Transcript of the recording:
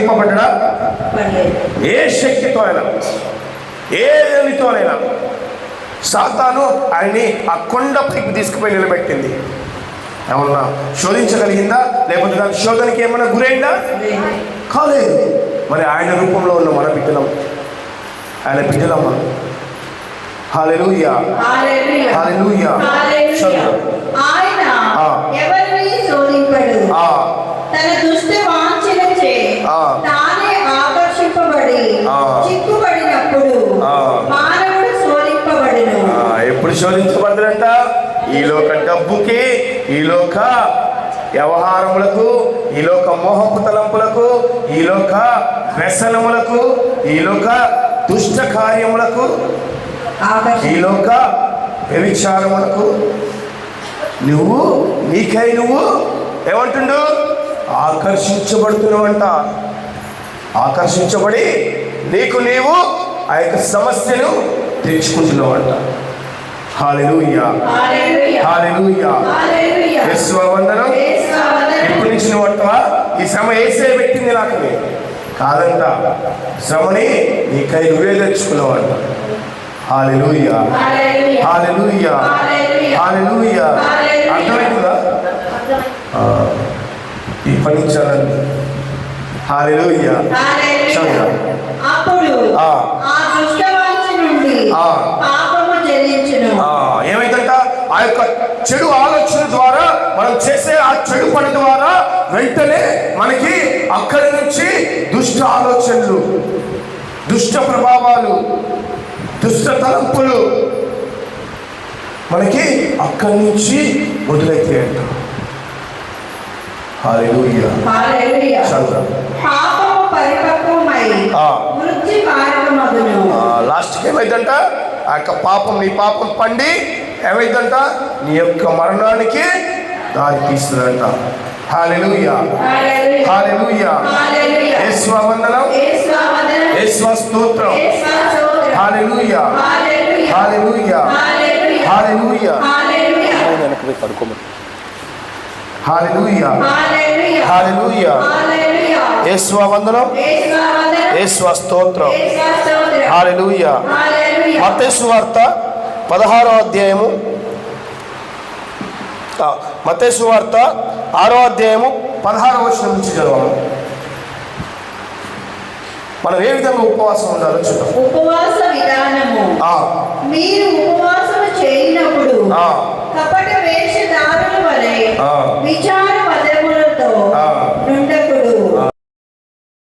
నింపబడ్డా? ఏ శక్తితో అయినా, ఏ దానితోనైనా సాతాను ఆయన్ని ఆ కొండపైకి తీసుకుపోయి నిలబెట్టింది. ఏమన్నా శోధించగలిగిందా? లేకపోతే దాని శోధనకి ఏమన్నా గురైందా? కాలేదు. మరి ఆయన రూపంలో ఉన్న మన బిడ్డలం, ఆయన బిడ్డలమ్మ. హల్లెలూయా, హల్లెలూయా. ఆయన ఎవరిని శోధింపడు, తన దుష్ట వాంఛలచే తానే ఆకర్షింపబడి చిక్కుబడినప్పుడు మానవుడు శోధింపబడును. ఎప్పుడు శోధించబడతాడంట? ఈ లోక డబ్బుకి, ఈ లోక వ్యవహారములకు, ఈ లోక మోహపు తలంపులకు, ఈ లోక వ్యసనములకు, ఈ లోక దుష్ట కార్యములకు, ఈ లోక వ్యభిచారములకు నువ్వు నీకై నువ్వు ఏమంటుండు? ఆకర్షించబడుతున్నావంట. ఆకర్షించబడి నీకు నీవు ఆ యొక్క సమస్యను తెచ్చుకుంటున్నావంట. హల్లెలూయా, హల్లెలూయా. యేసు వందనం. ఎప్పటి నుంచి నువ్వు అంటావా ఈ శ్రమ ఏసే పెట్టింది నాకు కాదంట, శ్రమని నీకై నువ్వే తెచ్చుకున్నావంట. హల్లెలూయా, హల్లెలూయా, హల్లెలూయా. అర్థమవుతుందా? ఈ పనించాలండి. హల్లెలూయా. ఏమైందంట? ఆ యొక్క చెడు ఆలోచన ద్వారా మనం చేసే ఆ చెడు పని ద్వారా వెంటనే మనకి అక్కడి నుంచి దుష్ట ఆలోచనలు, దుష్ట ప్రభావాలు, దుష్ట తలంపులు మనకి అక్కడి నుంచి మొదలైతాయంట. హల్లెలూయా. లాస్ట్కి ఏమైందంట? ఆ యొక్క పాపం, నీ పాపం పండి ఏమైందంట? నీ యొక్క మరణానికి దారి తీస్తుందంట. హల్లెలూయా, హల్లెలూయా. యేసు వందనం, యేసు స్తోత్రం. హల్లెలూయా, హల్లెలూయా, హల్లెలూయా. వెనక్కి పడుకోమని. హల్లెలూయా, హల్లెలూయా. యేసు వందనం, యేసు స్తోత్రం. హల్లెలూయా. మత్తయి సువార్త 16వ అధ్యాయము, మత్తయి సువార్త 6వ అధ్యాయము 16వ వచనం నుంచి చదవాలి. మనం ఏ విధంగా ఉపవాసం ఉండాలో చూద్దాం. ఉపవాస విధానము. మీరు ఉపవాసం చేయనప్పుడు కపట వేషధారుల వలె విచార